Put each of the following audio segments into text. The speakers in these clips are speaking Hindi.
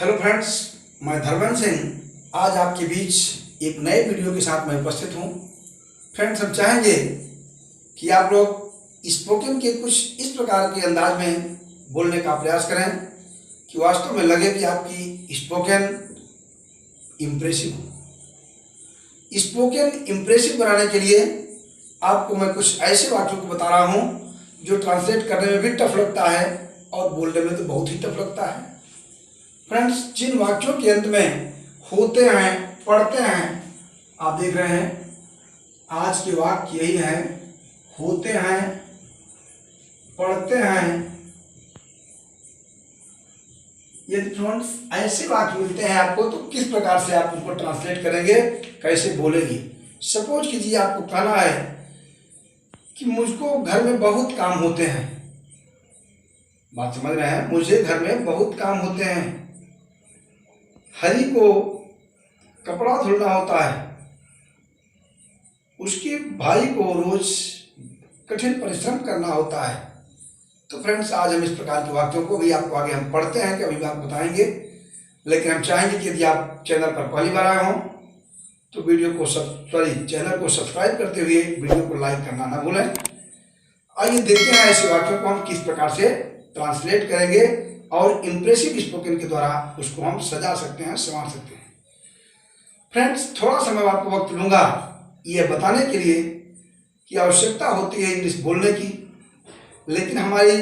हेलो फ्रेंड्स, मैं धर्मेंद्र सिंह आज आपके बीच एक नए वीडियो के साथ मैं उपस्थित हूँ। फ्रेंड्स, हम चाहेंगे कि आप लोग स्पोकन के कुछ इस प्रकार के अंदाज में बोलने का प्रयास करें कि वास्तव में लगे कि आपकी स्पोकन इम्प्रेसिव हो। स्पोकन इम्प्रेसिव बनाने के लिए आपको मैं कुछ ऐसे वाक्यों को बता रहा हूँ जो ट्रांसलेट करने में भी टफ लगता है और बोलने में तो बहुत ही टफ लगता है। फ्रेंड्स, जिन वाक्यों के अंत में होते हैं, पढ़ते हैं, आप देख रहे हैं आज के वाक्य यही है, होते हैं, पढ़ते हैं। यदि फ्रेंड्स ऐसे वाक्य मिलते हैं आपको तो किस प्रकार से आप उनको ट्रांसलेट करेंगे, कैसे बोलेंगे। सपोज कीजिए आपको कहना है कि मुझको घर में बहुत काम होते हैं। बात समझ रहे हैं? मुझे घर में बहुत काम होते हैं। हरी को कपड़ा धुलना होता है, उसके भाई को रोज कठिन परिश्रम करना होता है। तो फ्रेंड्स, आज हम इस प्रकार के वाक्यों को भी आपको आगे हम पढ़ते हैं कि अभी बात बताएंगे, लेकिन हम चाहेंगे कि यदि आप चैनल पर पहली बार आए हों तो चैनल को सब्सक्राइब करते हुए वीडियो को लाइक करना ना भूलें। आइए देखते हैं ऐसे वाक्यों को हम किस प्रकार से ट्रांसलेट करेंगे और इम्प्रेसिव स्पोकन के द्वारा उसको हम सजा सकते हैं, संवार सकते हैं। फ्रेंड्स, थोड़ा सा मैं आपको वक्त लूंगा ये बताने के लिए कि आवश्यकता होती है इंग्लिश बोलने की, लेकिन हमारी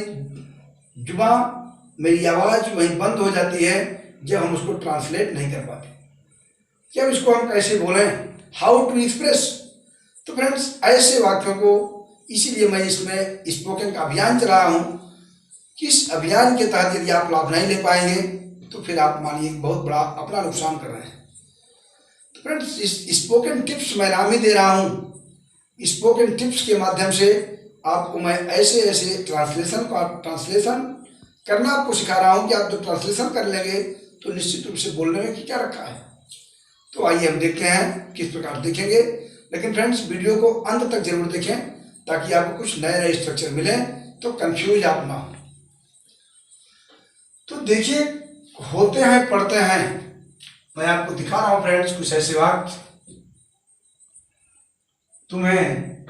जुबान, मेरी आवाज़ वहीं बंद हो जाती है जब हम उसको ट्रांसलेट नहीं कर पाते। जब इसको हम कैसे बोलें, हाउ टू एक्सप्रेस। तो फ्रेंड्स, ऐसे वाक्यों को इसीलिए मैं इसमें स्पोकन का अभियान चला रहा हूँ कि इस अभियान के तहत यदि आप लाभ नहीं ले पाएंगे तो फिर आप मानिए बहुत बड़ा अपना नुकसान कर रहे हैं। तो फ्रेंड्स, इस स्पोकन टिप्स मैं नाम ही दे रहा हूँ। स्पोकन टिप्स के माध्यम से आपको मैं ऐसे ट्रांसलेशन करना आपको सिखा रहा हूँ कि आप जब ट्रांसलेशन कर लेंगे तो निश्चित रूप से बोलने में क्या रखा है। तो आइए हम देखते हैं किस प्रकार देखेंगे, लेकिन फ्रेंड्स वीडियो को अंत तक जरूर देखें ताकि आपको कुछ नए स्ट्रक्चर मिले तो कंफ्यूज आप ना हो। तो देखिए, होते हैं, पढ़ते हैं, मैं आपको दिखा रहा हूं फ्रेंड्स कुछ ऐसे वाक्य। तुम्हें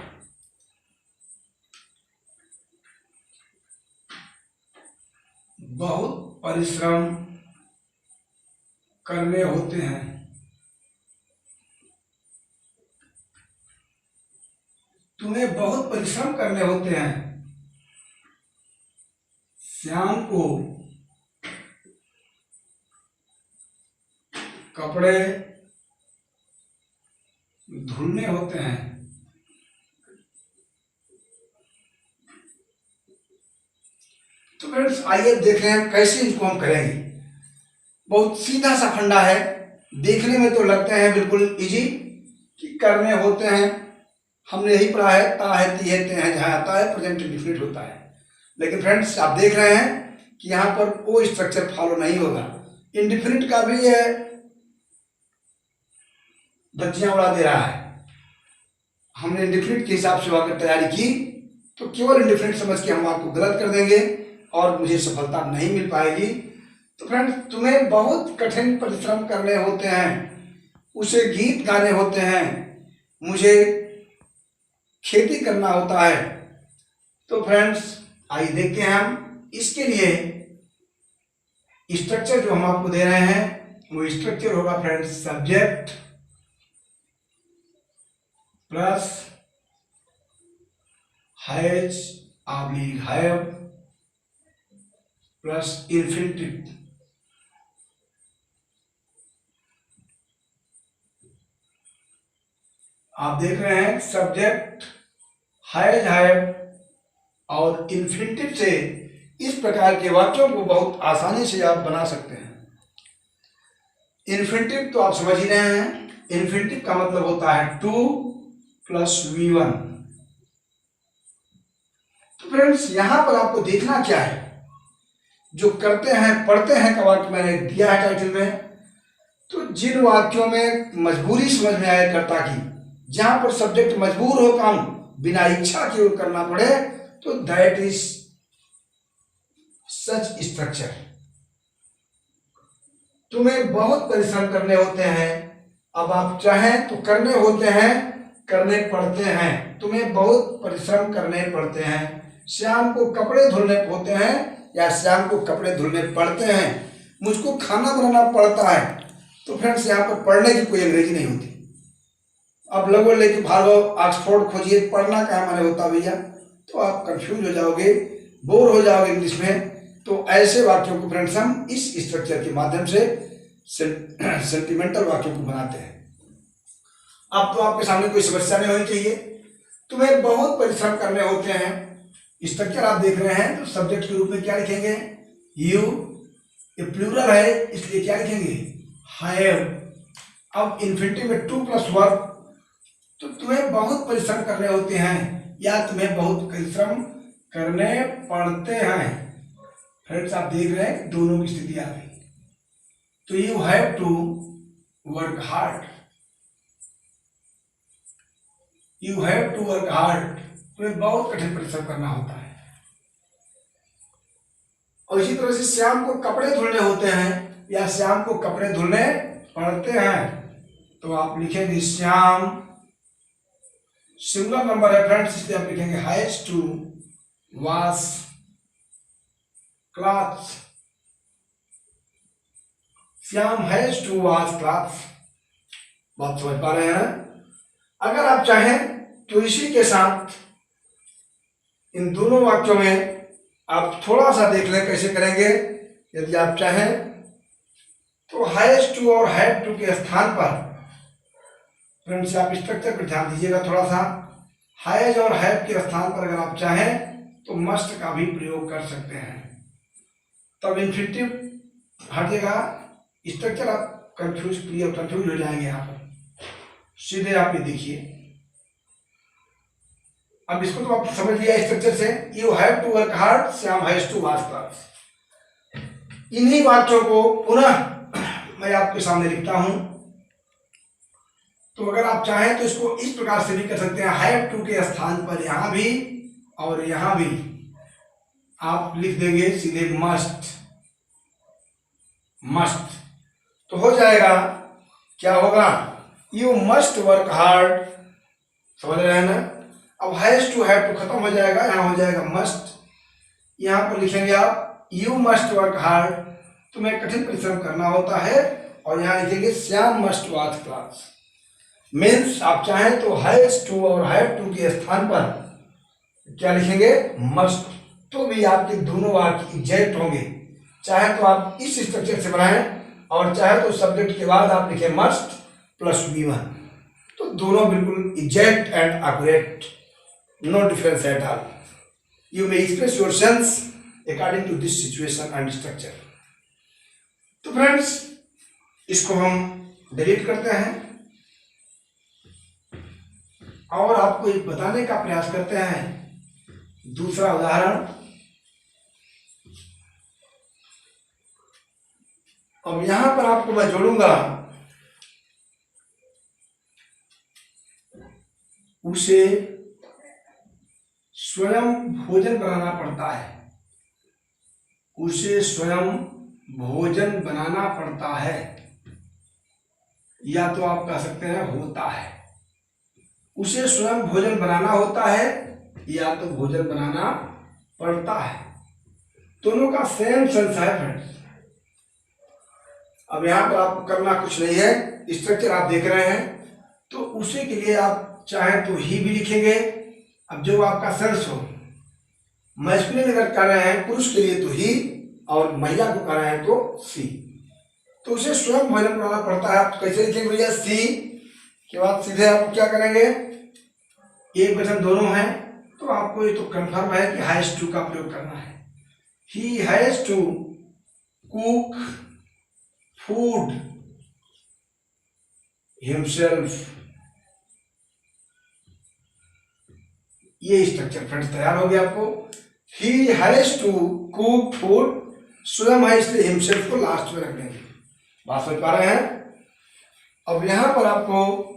बहुत परिश्रम करने होते हैं। तुम्हें बहुत परिश्रम करने होते हैं। श्याम को कपड़े धुलने होते हैं। तो फ्रेंड्स, आइए देख रहे हैं कैसे इसको हम करेंगे। बहुत सीधा सा फंडा है, देखने में तो लगते हैं बिल्कुल इजी कि करने होते हैं। हमने यही पढ़ा है, ता है, ती है, ते हैं, जहाँ आता है प्रेजेंट इंडेफिनिट होता है। लेकिन फ्रेंड्स, आप देख रहे हैं कि यहाँ पर कोई स्ट्रक्चर फॉलो नहीं होगा। इंडेफिनिट का भी है, बच्चियां उड़ा दे रहा है। हमने इंडेफिनिट के हिसाब से अगर तैयारी की तो केवल इंडेफिनिट समझ के हम आपको गलत कर देंगे और मुझे सफलता नहीं मिल पाएगी। तो फ्रेंड्स, तुम्हें बहुत कठिन परिश्रम करने होते हैं, उसे गीत गाने होते हैं, मुझे खेती करना होता है। तो फ्रेंड्स, आइए देखते हैं हम इसके लिए स्ट्रक्चर जो हम आपको दे रहे हैं वो स्ट्रक्चर होगा friends, subject plus has oblique have plus infinitive. आप देख रहे हैं सब्जेक्ट, हैज, हैव और इन्फिनिटिव से इस प्रकार के वाक्यों को बहुत आसानी से आप बना सकते हैं। इन्फिनिटिव तो आप समझ ही रहे हैं, इन्फिनिटिव का मतलब होता है टू प्लस V1। तो फ्रेंड्स, यहां पर आपको देखना क्या है, जो करते हैं, पढ़ते हैं का वाक्य मैंने दिया है टाइटल में। तो जिन वाक्यों में मजबूरी समझ में आए कर्ता की, जहां पर सब्जेक्ट मजबूर हो काम बिना इच्छा के करना पड़े, तो दैट इज सच स्ट्रक्चर। तुम्हें बहुत परिश्रम करने होते हैं। अब आप चाहें तो करने होते हैं, करने पड़ते हैं। तुम्हें बहुत परिश्रम करने पड़ते हैं। श्याम को कपड़े धुलने होते हैं या श्याम को कपड़े धुलने पड़ते हैं। मुझको खाना बनाना पड़ता है। तो फ्रेंड्स यहाँ पर पढ़ने की कोई अंग्रेजी नहीं होती। अब लगो लेके भागो ऑक्सफोर्ड खोजिए, पढ़ना क्या माने होता भैया, तो आप कंफ्यूज हो जाओगे, बोर हो जाओगे इंग्लिश में। तो ऐसे वाक्यों को फ्रेंड्स हम इस स्ट्रक्चर के माध्यम से सेंटिमेंटल वाक्यों को बनाते हैं। अब तो आपके सामने कोई समस्या नहीं होनी चाहिए। तुम्हें बहुत परिश्रम करने होते हैं, स्ट्रक्चर आप देख रहे हैं। तो सब्जेक्ट के रूप में क्या लिखेंगे, यू, ये प्लूरल है इसलिए क्या लिखेंगे, हैव। अब इन्फिनिटिव में टू प्लस वर्ब, तो तुम्हें बहुत परिश्रम करने होते हैं या तुम्हें बहुत परिश्रम करने पड़ते हैं। फ्रेंड्स आप देख रहे हैं दोनों की स्थिति आ गई। तो you have to work hard, you have to work hard, तुम्हें बहुत कठिन परिश्रम करना होता है। और इसी तरह से श्याम को कपड़े धुलने होते हैं या श्याम को कपड़े धुलने पड़ते हैं। तो आप लिखेंगे श्याम, सिंगुलर नंबर है फ्रेंड्स इसलिए आप लिखेंगे has to wash clothes. Shyam has to wash clothes. बात समझ पा रहे हैं? अगर आप चाहें तो इसी के साथ इन दोनों वाक्यों में आप थोड़ा सा देख लें कैसे करेंगे। यदि आप चाहें तो हैज टू और हैड टू के स्थान पर फ्रेंड्स आप स्ट्रक्चर पर ध्यान दीजिएगा थोड़ा सा। हैज और हैव के स्थान पर अगर आप चाहें तो मस्ट का भी प्रयोग कर सकते हैं। तब इन्फिनिटिव हटेगा, स्ट्रक्चर आप कंफ्यूज हो जाएंगे। यहाँ पर सीधे आप ये देखिए। अब इसको तो आप समझ लिया स्ट्रक्चर से। You have to work hard, Shyam has to wash clothes. इन्हीं वाक्यों को पुनः मैं आपके सामने लिखता हूं। तो अगर आप चाहें तो इसको इस प्रकार से भी कर सकते हैं। हैव टू के स्थान पर यहां भी और यहां भी आप लिख देंगे सीधे मस्ट, मस्ट। तो हो जाएगा, क्या होगा, यू मस्ट वर्क हार्ड। समझ रहे हैं ना? अब हैज टू हैव टू खत्म हो जाएगा, यहां हो जाएगा मस्ट। यहां पर लिखेंगे आप यू मस्ट वर्क हार्ड, तुम्हें कठिन परिश्रम करना होता है। और यहां लिखेंगे Shyam must wash clothes. Means आप चाहें तो हैज टू और हैव टू के स्थान पर क्या लिखेंगे, मस्ट। तो भी आपके दोनों वाक्य एग्जैक्ट होंगे। चाहे तो आप इस स्ट्रक्चर से बनाएं और चाहे तो सब्जेक्ट के बाद आप लिखें मस्ट प्लस V1। तो दोनों बिल्कुल exact and accurate, no difference at all. You may express your sense according to this situation and structure. तो फ्रेंड्स इसको हम डिलीट करते हैं और आपको एक बताने का प्रयास करते हैं। दूसरा उदाहरण, अब यहां पर आपको मैं जोड़ूंगा, उसे स्वयं भोजन बनाना पड़ता है, उसे स्वयं भोजन बनाना पड़ता है। या तो आप कह सकते हैं होता है। उसे स्वयं भोजन बनाना होता है या तो भोजन बनाना पड़ता है। दोनों का सेम सेंस है फ्रेंड्स। अब यहां पर आपको करना कुछ नहीं है, स्ट्रक्चर आप देख रहे हैं। तो उसी के लिए आप चाहें तो ही भी लिखेंगे। अब जो आपका सेंस हो, मैस्कुलिन अगर कर रहे हैं पुरुष के लिए तो ही और महिला को कर रहे हैं तो सी। तो उसे स्वयं भोजन बनाना पड़ता है। आप कैसे लिखेंगे भैया, सी के बाद सीधे आप क्या करेंगे, एक वचन दोनों हैं तो आपको ये तो कंफर्म है कि हैज टू का प्रयोग करना है। He has to cook food himself. ये स्ट्रक्चर फ्रेंड्स तैयार हो गया आपको। He has to cook food, स्वयं है इसलिए हिमसेल्फ को लास्ट में रख देंगे। बात समझ पा रहे हैं? अब यहां पर आपको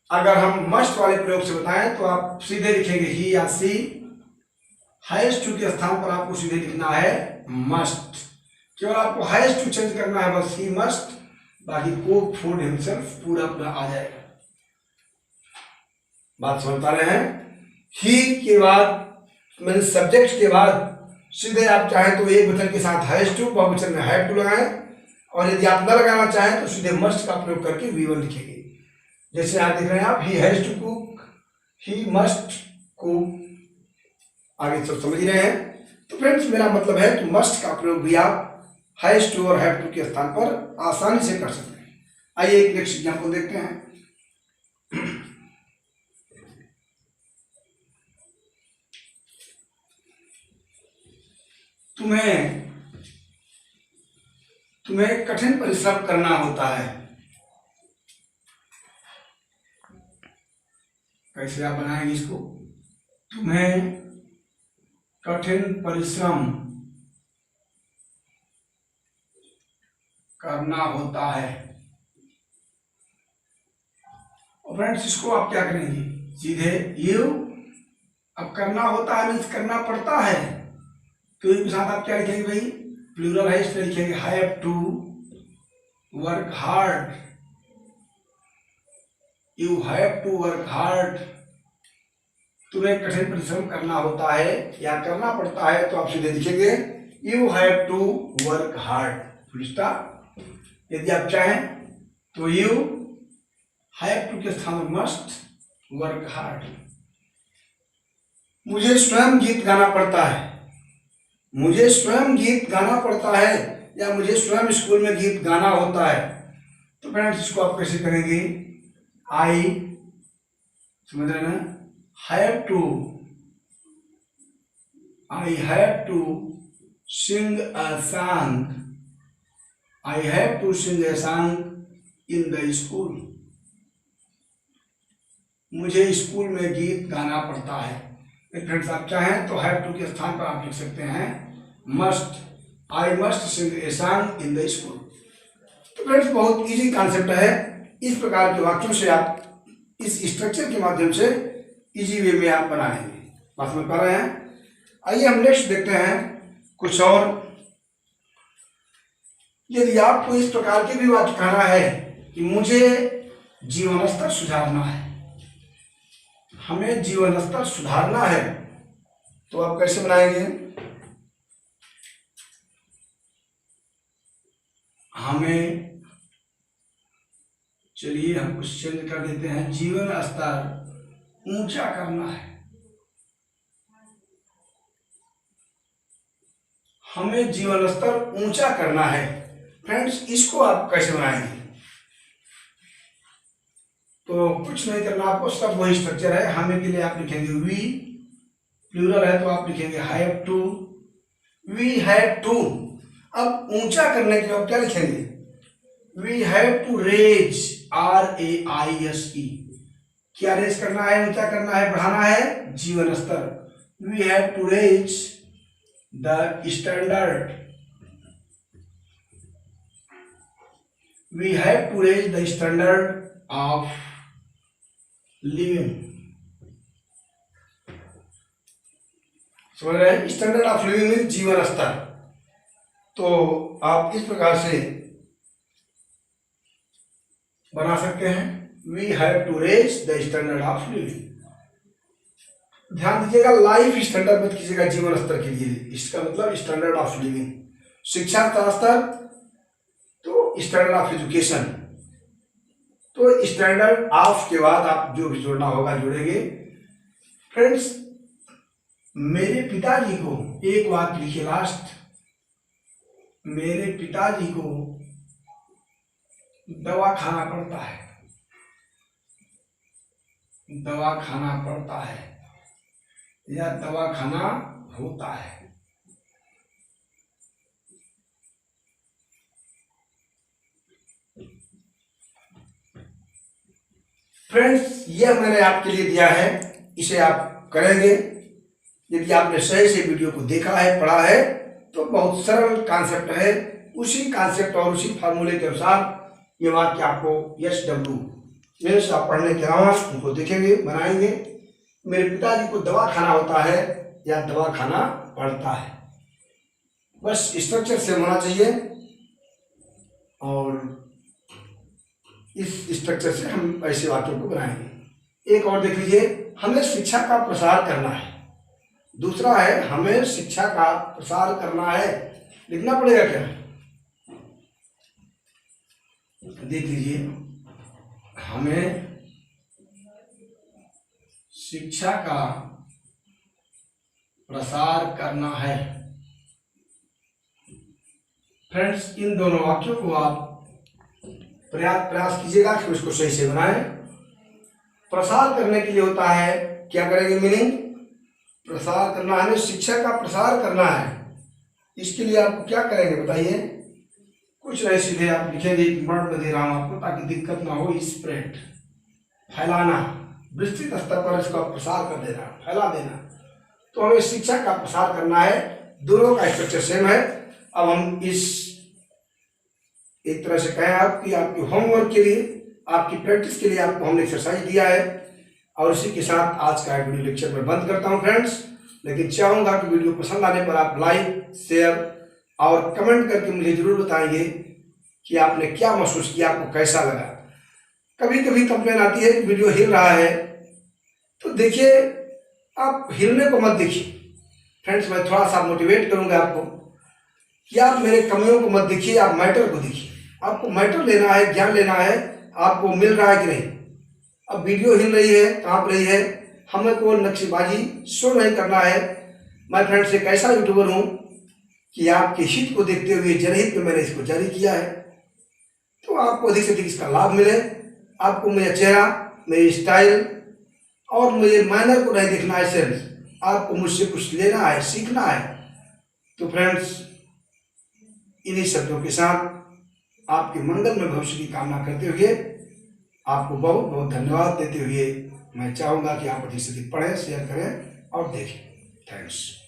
अगर हम मस्ट वाले प्रयोग से बताएं तो आप सीधे लिखेंगे ही या सी। हैज टू के स्थान पर आपको सीधे लिखना है मस्ट। केवल आपको हैज टू चेंज करना है बस, ही मस्ट, बाकी कुक फूड हिमसेल्फ पूरा पूरा आ जाएगा। बात समझ पा रहे हैं? ही के बाद मैंने सब्जेक्ट के बाद सीधे आप चाहें तो एक वचन के साथ हैज टू, बहुवचन में हैव टू लगाएं, और यदि आप न लगाना चाहें तो सीधे मस्ट का प्रयोग करके V1 लिखेंगे। जैसे आप देख रहे हैं आप, he has to cook, he must cook, आगे सब समझ रहे हैं। तो फ्रेंड्स मेरा मतलब है कि मस्ट का प्रयोग भी आप हैज टू और हैव टू के स्थान पर आसानी से कर सकते हैं। आइए एक नेक्स्ट एग्जाम्पल देखते हैं। तुम्हें कठिन परिश्रम करना होता है। कैसे आप बनाएंगे इसको? तुम्हें कठिन परिश्रम करना होता है। और फ्रेंड्स इसको आप क्या करेंगे? सीधे यू, अब करना होता है मीन्स करना पड़ता है, तो इसके साथ आप क्या लिखेंगे भाई? प्लूरल है इसलिए लिखेंगे have to work hard, you have to work hard. तुम्हें कठिन परिश्रम करना होता है या करना पड़ता है, तो आप सीधे लिखेंगे you have to work hard, full stop. यदि आप चाहें तो यू हैव टू के स्थान पर मस्ट वर्क हार्ड। मुझे स्वयं गीत गाना पड़ता है। मुझे स्वयं गीत गाना पड़ता है या मुझे स्वयं स्कूल में गीत गाना होता है। तो फ्रेंड्स इसको आप कैसे करेंगे? आई, समझ रहे ना, have to, I have to sing a song, I have to sing a song in the school. मुझे स्कूल में गीत गाना पड़ता है। फ्रेंड्स आप चाहें तो हैव टू के स्थान पर आप लिख सकते हैं must, I must sing a song in the school. तो फ्रेंड्स बहुत इजी कॉन्सेप्ट है। इस प्रकार के वाक्यों से आप इस स्ट्रक्चर के माध्यम से इजी वे में आप बनाएंगे। बात समझ पा रहे हैं? आइए हम नेक्स्ट देखते हैं कुछ और। यदि आपको इस प्रकार के भी वाक्य कहना है कि मुझे जीवन स्तर सुधारना है, हमें जीवन स्तर सुधारना है, तो आप कैसे बनाएंगे? हमें, चलिए हम कुछ चेंज कर देते हैं, जीवन स्तर ऊंचा करना है। हमें जीवन स्तर ऊंचा करना है। फ्रेंड्स इसको आप कैसे बनाएंगे? तो कुछ नहीं करना आपको, सब वही स्ट्रक्चर है। हमें के लिए आप लिखेंगे वी, प्लूरल है तो आप लिखेंगे have to, we have to. अब ऊंचा करने के लिए आप क्या लिखेंगे? We have to raise, RAISE। क्या रेज करना है? ऊंचा करना है, बढ़ाना है जीवन स्तर। We have to raise the standard, we have to raise the standard of living. समझ रहे हैं? स्टैंडर्ड ऑफ लिविंग मीन जीवन स्तर। तो आप इस प्रकार से बना सकते हैं, we have to raise the standard of living. ध्यान दीजिएगा, लाइफ स्टैंडर्ड मत कीजिएगा जीवन स्तर के लिए, इसका मतलब स्टैंडर्ड ऑफ लिविंग। शिक्षा का स्तर तो स्टैंडर्ड ऑफ एजुकेशन, तो स्टैंडर्ड ऑफ के बाद आप जो भी जोड़ना होगा जोड़ेंगे। फ्रेंड्स मेरे पिताजी को, एक वाक्य लिखिए लास्ट, मेरे पिताजी को दवा खाना पड़ता है, दवा खाना पड़ता है या दवा खाना होता है। फ्रेंड्स यह मैंने आपके लिए दिया है, इसे आप करेंगे। यदि आपने सही से वीडियो को देखा है, पढ़ा है, तो बहुत सरल कॉन्सेप्ट है। उसी कॉन्सेप्ट और उसी फार्मूले के अनुसार ये वाक्य आपको SW मीन्स आप पढ़ने के अलावा उनको देखेंगे, बनाएंगे। मेरे पिताजी को दवा खाना होता है या दवा खाना पड़ता है। बस स्ट्रक्चर सेम होना चाहिए और इस स्ट्रक्चर से हम ऐसे वाक्यों को बनाएंगे। एक और देख लीजिए, हमें शिक्षा का प्रसार करना है। दूसरा है हमें शिक्षा का प्रसार करना है, लिखना पड़ेगा क्या? देख लीजिए, हमें शिक्षा का प्रसार करना है। फ्रेंड्स, इन दोनों वाक्यों को आप प्रयास कीजिएगा कि उसको सही से बनाएं। प्रसार करने के लिए होता है, क्या करेंगे मीनिंग? प्रसार करना है, हमें शिक्षा का प्रसार करना है। इसके लिए आपको क्या करेंगे बताइए? कुछ नहीं, सीधे आप लिखेंगे, एक वर्ड में दे रहा हूं आपको ताकि दिक्कत ना हो। स्प्रेड, फैलाना, विस्तृत स्तर पर इसका प्रसार कर देना, फैला देना। तो हमें शिक्षा का प्रसार करना है। दोनों का स्ट्रक्चर सेम है। अब हम इस एक तरह से कहें आपकी होमवर्क के लिए, आपकी प्रैक्टिस के लिए आपको हमने एक्सरसाइज दिया है और इसी के साथ आज का वीडियो लेक्चर में बंद करता हूं फ्रेंड्स। लेकिन चाहूंगा कि वीडियो पसंद आने पर आप लाइक, शेयर और कमेंट करके मुझे जरूर बताएंगे कि आपने क्या महसूस किया, आपको कैसा लगा। कभी कभी कंप्लेन आती है कि वीडियो हिल रहा है, तो देखिए आप हिलने को मत देखिए फ्रेंड्स। मैं थोड़ा सा मोटिवेट करूंगा आपको कि आप मेरे कमियों को मत देखिए, आप मैटर को देखिए। आपको मैटर लेना है, ज्ञान लेना है, आपको मिल रहा है कि नहीं। अब वीडियो हिल रही है, कांप रही है, हमें को नक्शेबाजी शो नहीं करना है। मैं फ्रेंड्स एक ऐसा यूट्यूबर हूं कि आपके हित को देखते हुए जनहित में मैंने इसको जारी किया है। तो आपको अधिक से अधिक इसका लाभ मिले। आपको मेरा चेहरा, मेरी स्टाइल और मेरे मैनर को नहीं देखना है, सिर्फ आपको मुझसे कुछ लेना है, सीखना है। तो फ्रेंड्स, इन्हीं शब्दों के साथ आपके मंगल में भविष्य की कामना करते हुए आपको बहुत बहुत धन्यवाद देते हुए मैं चाहूंगा कि आप अधिक से अधिक पढ़ें, शेयर करें और देखें। थैंक्स।